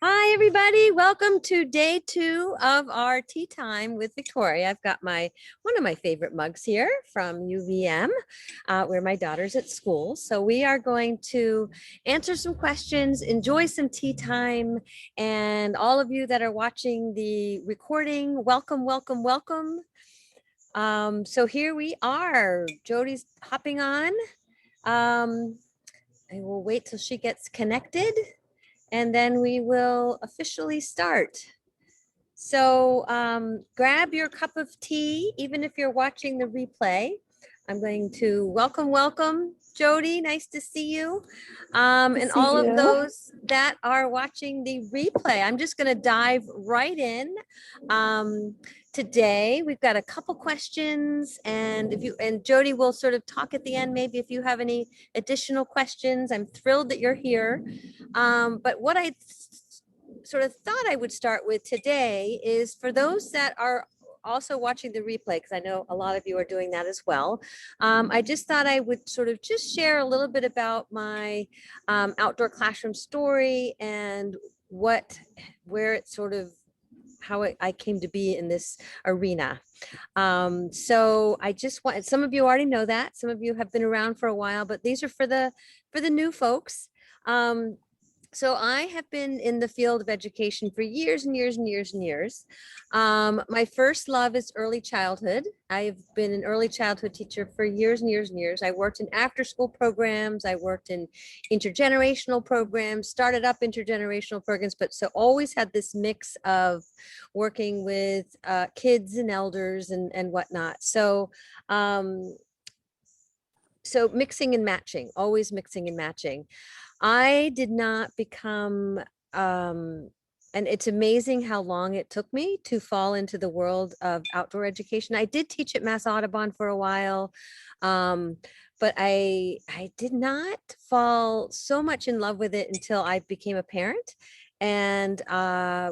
Hi, everybody. Welcome to day 2 of our tea time with Victoria. I've got one of my favorite mugs here from UVM, where my daughter's at school. So we are going to answer some questions, enjoy some tea time, and all of you that are watching the recording, welcome, welcome, welcome. So here we are. Jody's hopping on. I will wait till she gets connected and then we will officially start. So grab your cup of tea, even if you're watching the replay. I'm going to welcome Jody. Nice to see you. To And see all of you. those that are watching the replay. I'm just going to dive right in. Today we've got a couple questions, and if you and Jody will sort of talk at the end, maybe if you have any additional questions. I'm thrilled that you're here. But what I sort of thought I would start with today is for those that are also watching the replay, because I know a lot of you are doing that as well. I just thought I would sort of just share a little bit about my outdoor classroom story and where it sort of, I came to be in this arena. So I just want, some of you already know that, some of you have been around for a while, but these are for the new folks. So I have been in the field of education for years and years and years and years. My first love is early childhood. I've been an early childhood teacher for years and years and years. I worked in after school programs. I worked in intergenerational programs, started up intergenerational programs, but so always had this mix of working with kids and elders and whatnot. So mixing and matching, always mixing and matching. I did not become, and it's amazing how long it took me to fall into the world of outdoor education. I did teach at Mass Audubon for a while, um, but I did not fall so much in love with it until I became a parent. And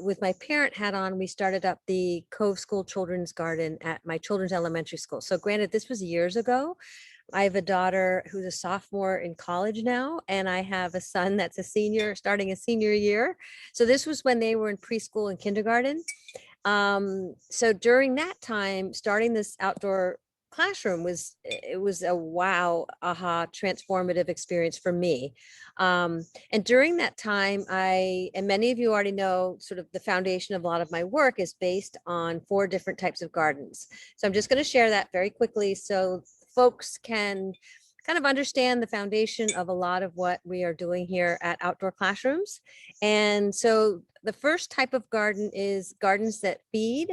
with my parent hat on, we started up the Cove School Children's Garden at my children's elementary school. So granted, this was years ago. I have a daughter who's a sophomore in college now, and I have a son that's a senior, starting a senior year. So this was when they were in preschool and kindergarten. So during that time, starting this outdoor classroom was a wow, aha, transformative experience for me. And during that time, and many of you already know, sort of the foundation of a lot of my work is based on 4 different types of gardens. So I'm just going to share that very quickly so folks can kind of understand the foundation of a lot of what we are doing here at Outdoor Classrooms. And so the first type of garden is gardens that feed.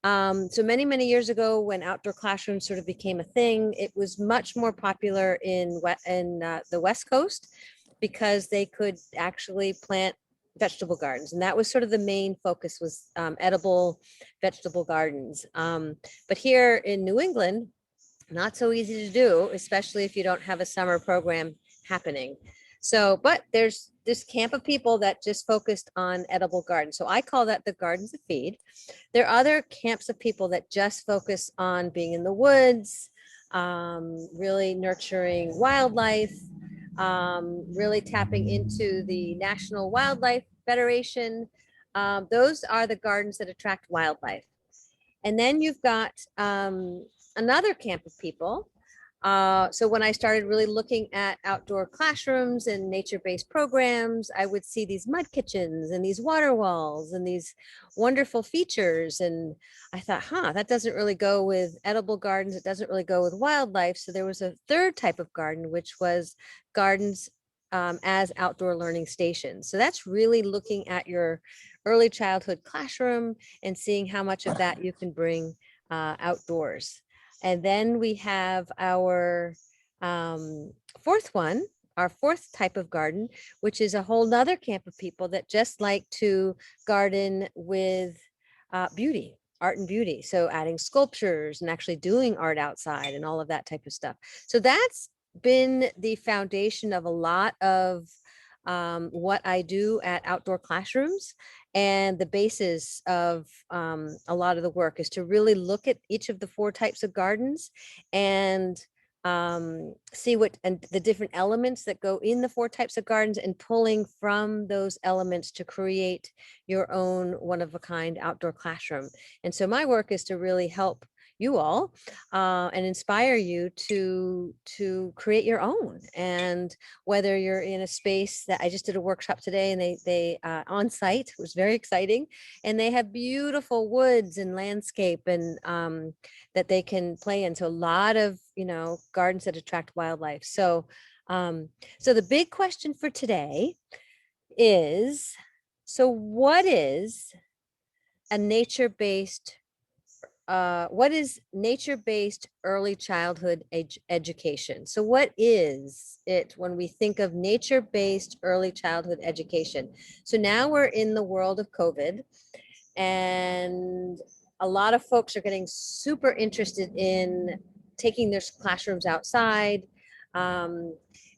So many, many years ago, when outdoor classrooms sort of became a thing, it was much more popular in the West Coast because they could actually plant vegetable gardens, and that was sort of the main focus was edible vegetable gardens. But here in New England, not so easy to do, especially if you don't have a summer program happening. So, but there's this camp of people that just focused on edible gardens. So I call that the gardens that feed. There are other camps of people that just focus on being in the woods, really nurturing wildlife, really tapping into the National Wildlife Federation. Those are the gardens that attract wildlife. And then you've got another camp of people. So when I started really looking at outdoor classrooms and nature-based programs, I would see these mud kitchens and these water walls and these wonderful features. And I thought, that doesn't really go with edible gardens. It doesn't really go with wildlife. So there was a third type of garden, which was gardens as outdoor learning stations. So that's really looking at your early childhood classroom and seeing how much of that you can bring outdoors. And then we have our fourth one, our fourth type of garden, which is a whole nother camp of people that just like to garden with beauty, art and beauty. So adding sculptures and actually doing art outside and all of that type of stuff. So that's been the foundation of a lot of what I do at Outdoor Classrooms. And the basis of a lot of the work is to really look at each of the 4 types of gardens and see what and the different elements that go in the 4 types of gardens, and pulling from those elements to create your own one-of-a-kind outdoor classroom. And so my work is to really help you all and inspire you to create your own. And whether you're in a space that I just did a workshop today, and they on site, it was very exciting, and they have beautiful woods and landscape, and that they can play in. So a lot of, gardens that attract wildlife. So the big question for today is, so what is a nature-based what is nature-based early childhood education? So what is it when we think of nature-based early childhood education? So now we're in the world of COVID, and a lot of folks are getting super interested in taking their classrooms outside. And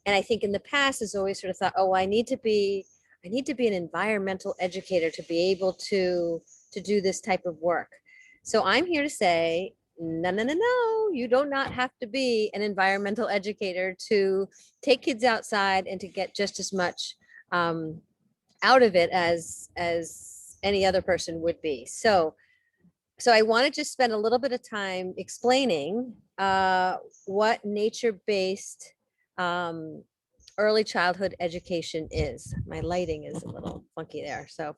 I think in the past has always sort of thought, oh, I need to be an environmental educator to be able to do this type of work. So I'm here to say, no, no, no, no, you do not have to be an environmental educator to take kids outside and to get just as much out of it as any other person would be. So I want to just spend a little bit of time explaining what nature-based early childhood education is. My lighting is a little funky there. So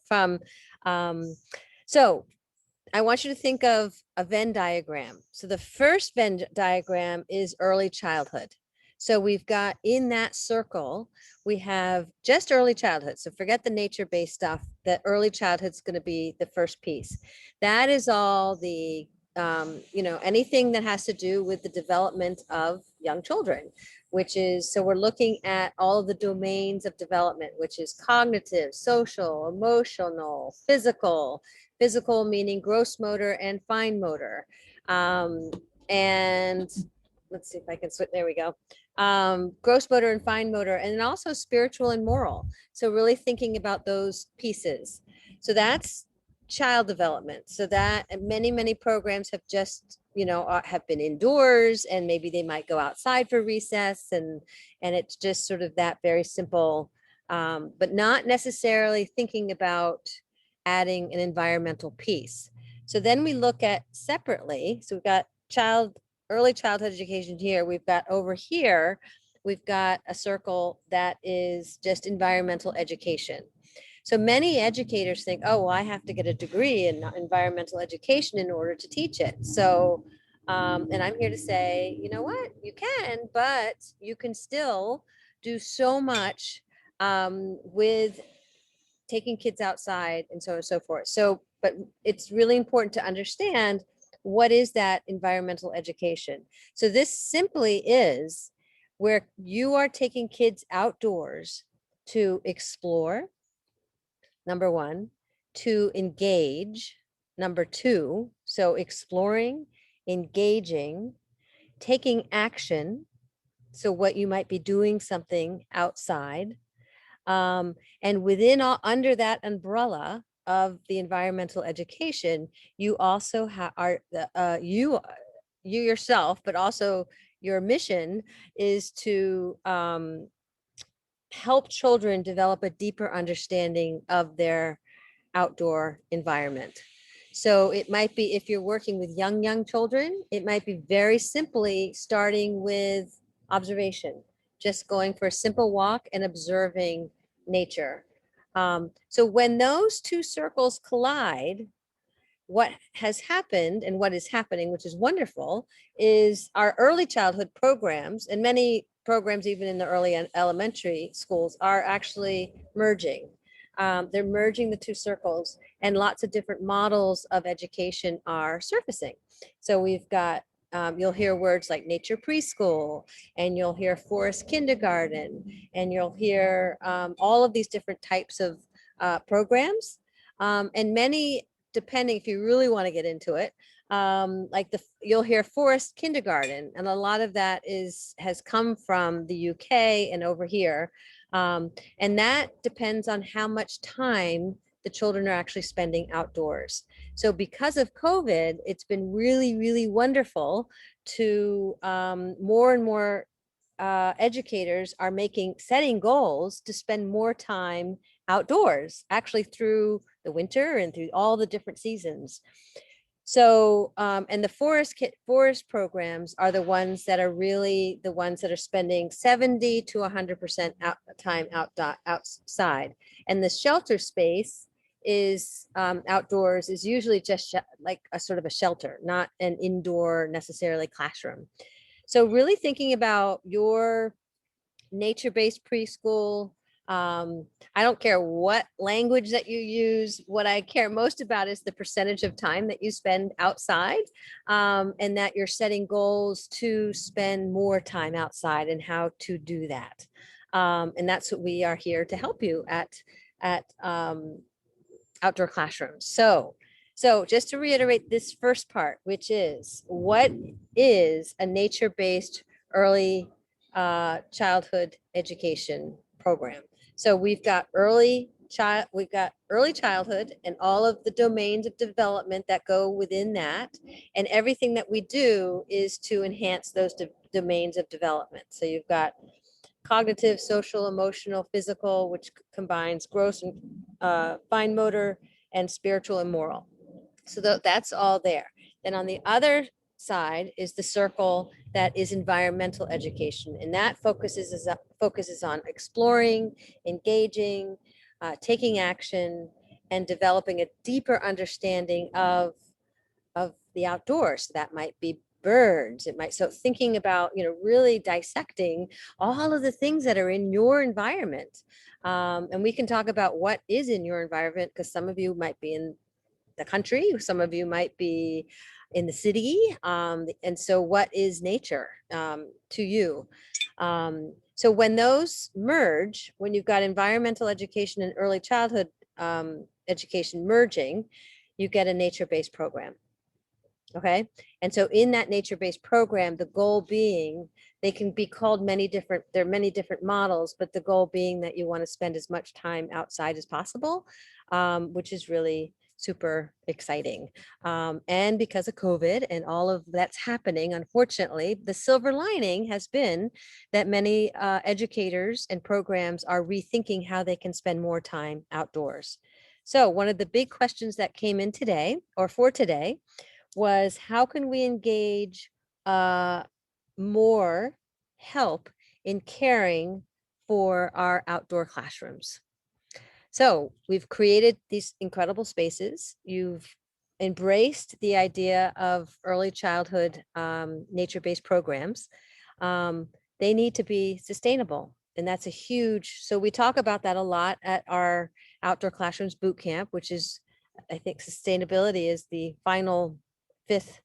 I want you to think of a Venn diagram. So the first Venn diagram is early childhood. So we've got, in that circle, we have just early childhood. So forget the nature-based stuff. That early childhood is going to be the first piece. That is all the, anything that has to do with the development of young children, which is, so we're looking at all of the domains of development, which is cognitive, social, emotional, physical meaning gross motor and fine motor. And let's see if I can switch. There we go. Gross motor and fine motor, and then also spiritual and moral. So really thinking about those pieces. So that's child development. So that many programs have just, have been indoors, and maybe they might go outside for recess, and it's just sort of that very simple, but not necessarily thinking about adding an environmental piece. So then we look at separately. So we've got early childhood education here. We've got over here, we've got a circle that is just environmental education. So many educators think, oh, well, I have to get a degree in environmental education in order to teach it. So, and I'm here to say, you know what, you can, but you can still do so much with taking kids outside and so on and so forth. So, but it's really important to understand, what is that environmental education? So this simply is where you are taking kids outdoors to explore, number one, to engage, number two. So exploring, engaging, taking action. So what you might be doing something outside. And under that umbrella of the environmental education, you also are you yourself, but also your mission is to help children develop a deeper understanding of their outdoor environment. So it might be, if you're working with young children, it might be very simply starting with observation, just going for a simple walk and observing nature. So when those two circles collide, what has happened and what is happening, which is wonderful, is our early childhood programs, and many programs even in the early elementary schools, are actually merging. They're merging the two circles, and lots of different models of education are surfacing. So we've got, you'll hear words like nature preschool, and you'll hear forest kindergarten, and you'll hear all of these different types of programs. And many, depending if you really want to get into it, you'll hear forest kindergarten, and a lot of that has come from the UK and over here. And that depends on how much time the children are actually spending outdoors. So because of COVID, it's been really, really wonderful to more and more educators are setting goals to spend more time outdoors, actually through the winter and through all the different seasons. So, and the forest programs are the ones that are really the ones that are spending 70 to 100% time outside. And the shelter space is outdoors, is usually just like a sort of a shelter, not an indoor necessarily classroom. So really thinking about your nature-based preschool. I don't care what language that you use. What I care most about is the percentage of time that you spend outside, and that you're setting goals to spend more time outside and how to do that. And that's what we are here to help you at Outdoor Classrooms. So just to reiterate this first part, which is, what is a nature-based early childhood education program? So we've got early childhood and all of the domains of development that go within that, and everything that we do is to enhance those domains of development. So you've got cognitive, social, emotional, physical, which combines gross and fine motor, and spiritual and moral. So that's all there. Then on the other side is the circle that is environmental education, and that focuses on exploring, engaging, taking action, and developing a deeper understanding of the outdoors. That might be birds, it might, so thinking about, really dissecting all of the things that are in your environment. And we can talk about what is in your environment, because some of you might be in the country, some of you might be in the city, and so what is nature to you? So when those merge, when you've got environmental education and early childhood education merging, you get a nature-based program. Okay. And so in that nature-based program, the goal being, they can be called there are many different models, but the goal being that you want to spend as much time outside as possible, which is really super exciting. And because of COVID and all of that's happening, unfortunately, the silver lining has been that many educators and programs are rethinking how they can spend more time outdoors. So one of the big questions that came in today, or for today, was, how can we engage more help in caring for our outdoor classrooms? So we've created these incredible spaces. You've embraced the idea of early childhood nature-based programs. They need to be sustainable. And that's a huge, so we talk about that a lot at our Outdoor Classrooms boot camp, which is, I think sustainability is the final fifth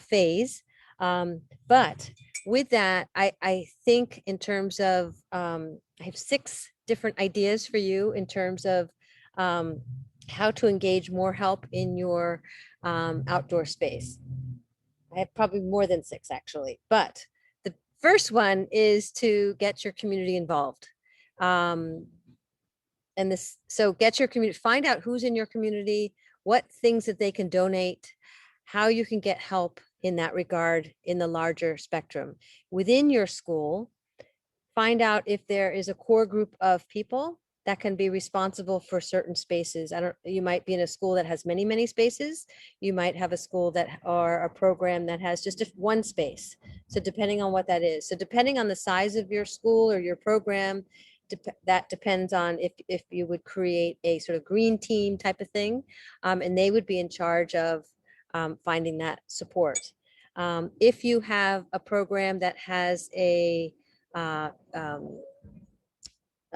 phase. But with that, I think in terms of, I have 6 different ideas for you in terms of how to engage more help in your outdoor space. I have probably more than 6 actually, but the first one is to get your community involved. So get your community, find out who's in your community, what things that they can donate, how you can get help in that regard in the larger spectrum. Within your school, find out if there is a core group of people that can be responsible for certain spaces. You might be in a school that has many, many spaces. You might have a school or a program that has just one space. So depending on what that is. So depending on the size of your school or your program, that depends on if you would create a sort of green team type of thing. And they would be in charge of finding that support. If you have a program that has a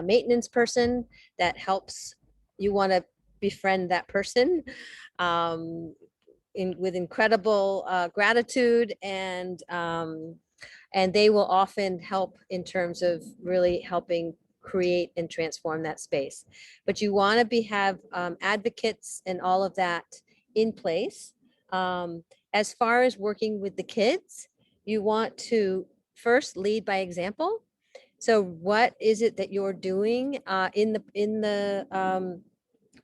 maintenance person that helps, you want to befriend that person with incredible gratitude, and they will often help in terms of really helping create and transform that space. But you want to have advocates and all of that in place. As far as working with the kids, you want to first lead by example. So what is it that you're doing in the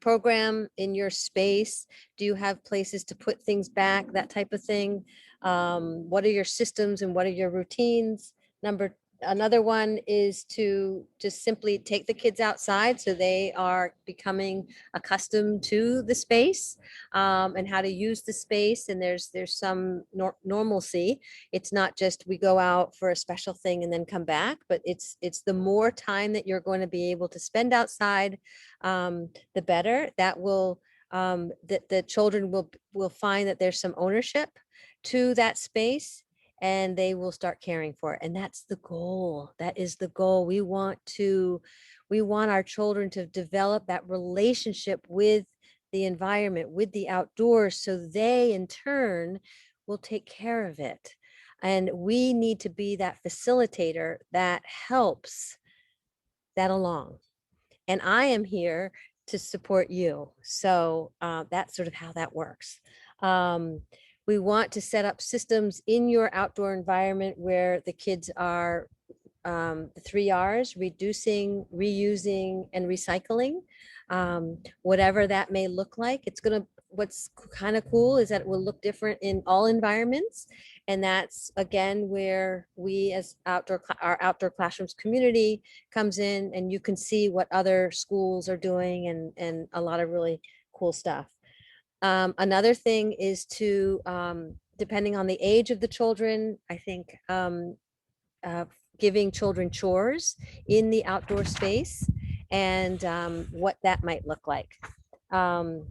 program, in your space? Do you have places to put things back, that type of thing? What are your systems and what are your routines? Another one is to just simply take the kids outside so they are becoming accustomed to the space, and how to use the space. And there's some normalcy. It's not just we go out for a special thing and then come back, but it's the more time that you're going to be able to spend outside, the better. That will that the children will find that there's some ownership to that space, and they will start caring for it. And that's the goal. That is the goal. We want our children to develop that relationship with the environment, with the outdoors, so they in turn will take care of it. And we need to be that facilitator that helps that along. And I am here to support you. So that's sort of how that works. Um, we want to set up systems in your outdoor environment where the kids are, the 3 R's: reducing, reusing, and recycling. Whatever that may look like, what's kind of cool is that it will look different in all environments. And that's again where we as our outdoor classrooms community comes in, and you can see what other schools are doing, and a lot of really cool stuff. Another thing is to, depending on the age of the children, I think uh, giving children chores in the outdoor space, and what that might look like. Um,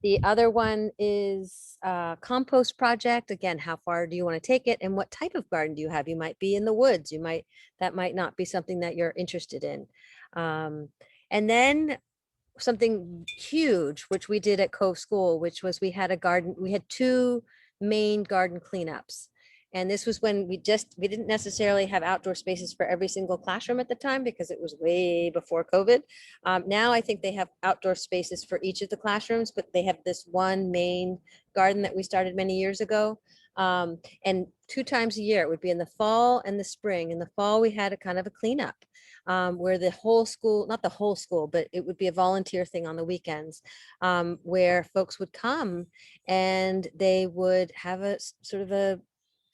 the other one is compost project. Again, how far do you want to take it, and what type of garden do you have? You might be in the woods. That might not be something that you're interested in. And then something huge, which we did at Cove School, which was we had two main garden cleanups. And this was when we didn't necessarily have outdoor spaces for every single classroom at the time, because it was way before COVID. Now I think they have outdoor spaces for each of the classrooms, but they have this one main garden that we started many years ago. And 2 times a year, it would be in the fall and the spring. In the fall, we had a kind of a cleanup, where the whole school, not the whole school, but it would be a volunteer thing on the weekends, where folks would come and they would have a sort of a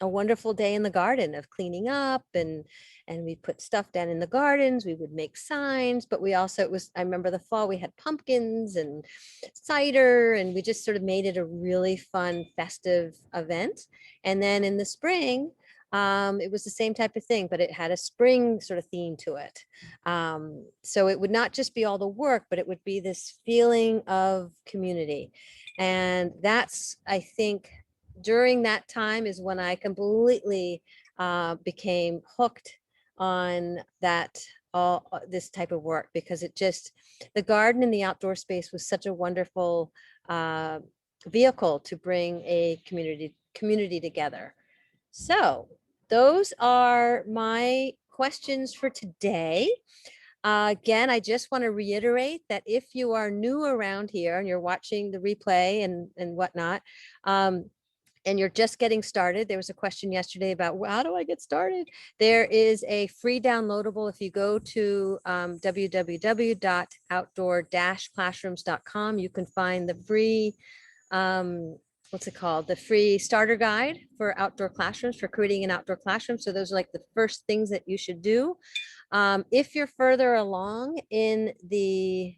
wonderful day in the garden of cleaning up, and we put stuff down in the gardens. We would make signs, but we also, I remember the fall, we had pumpkins and cider, and we just sort of made it a really fun, festive event. And then in the spring, it was the same type of thing, but it had a spring sort of theme to it. So it would not just be all the work, but it would be this feeling of community. And that's, I think, during that time is when I completely became hooked on all this type of work, because the garden in the outdoor space was such a wonderful vehicle to bring a community together. So those are my questions for today. Again, I just want to reiterate that if you are new around here and you're watching the replay and whatnot, and you're just getting started, there was a question yesterday about, well, how do I get started? There is a free downloadable. If you go to www.outdoor-classrooms.com, you can find the free, what's it called? The free starter guide for outdoor classrooms, for creating an outdoor classroom. So those are like the first things that you should do. If you're further along in the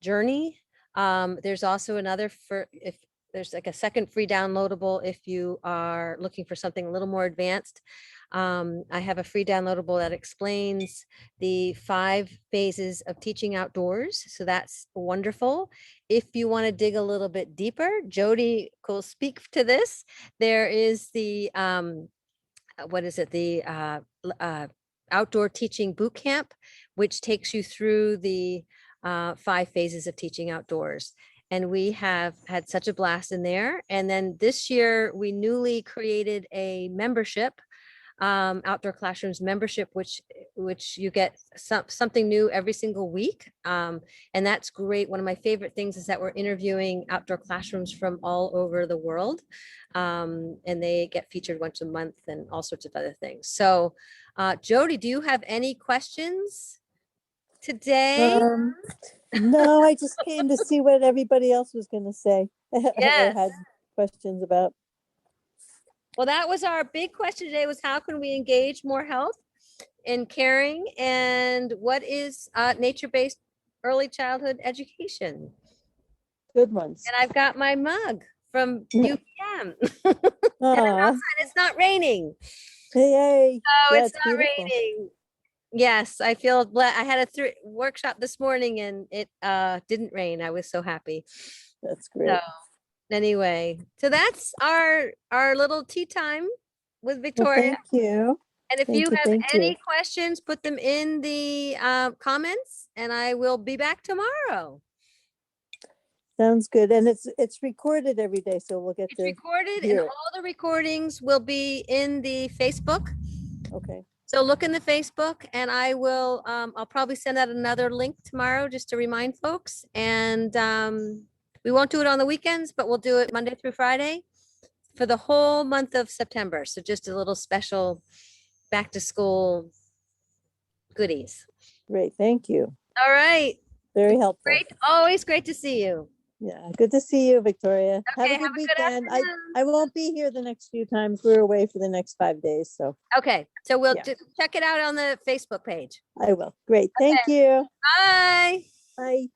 journey, there's also if there's like a second free downloadable if you are looking for something a little more advanced. I have a free downloadable that explains the 5 phases of teaching outdoors. So that's wonderful. If you want to dig a little bit deeper, Jody will speak to this. There is the, what is it? The outdoor teaching boot camp, which takes you through the 5 phases of teaching outdoors. And we have had such a blast in there. And then this year we newly created a membership, Outdoor Classrooms membership, which you get something new every single week. And that's great. One of my favorite things is that we're interviewing outdoor classrooms from all over the world. And they get featured once a month and all sorts of other things. So Jody, do you have any questions today? No, I just came to see what everybody else was going to say or Yes. had questions about. Well, that was our big question today, was how can we engage more health in caring, and what is nature-based early childhood education? Good ones. And I've got my mug from UVM. And I'm Ah, outside, it's not raining. yay. Oh, Yeah, it's it's not beautiful. raining. Yes, I feel I had a workshop this morning and it didn't rain. I was so happy. That's So great. anyway, so that's our little tea time with Well, Victoria. thank you. And if you Thank you. have Thank you. any questions, put them in the comments, and I will be back tomorrow. Sounds good. And it's recorded every day, so we'll get It's to recorded, and hear it. all the recordings will be in the Facebook. Okay. So look in the Facebook, and I will, I'll probably send out another link tomorrow just to remind folks. And we won't do it on the weekends, but we'll do it Monday through Friday for the whole month of September. So just a little special back to school goodies. Great. Thank you. All right. Very helpful. Great. Always great to see you. Yeah. Good to see you, Victoria. Have Okay. a Have good a good weekend. afternoon. I won't be here the next few times. We're away for the next 5 days. So Okay. So we'll yeah, check it out on the Facebook page. I will. Great. Thank Okay. you. Bye. Bye.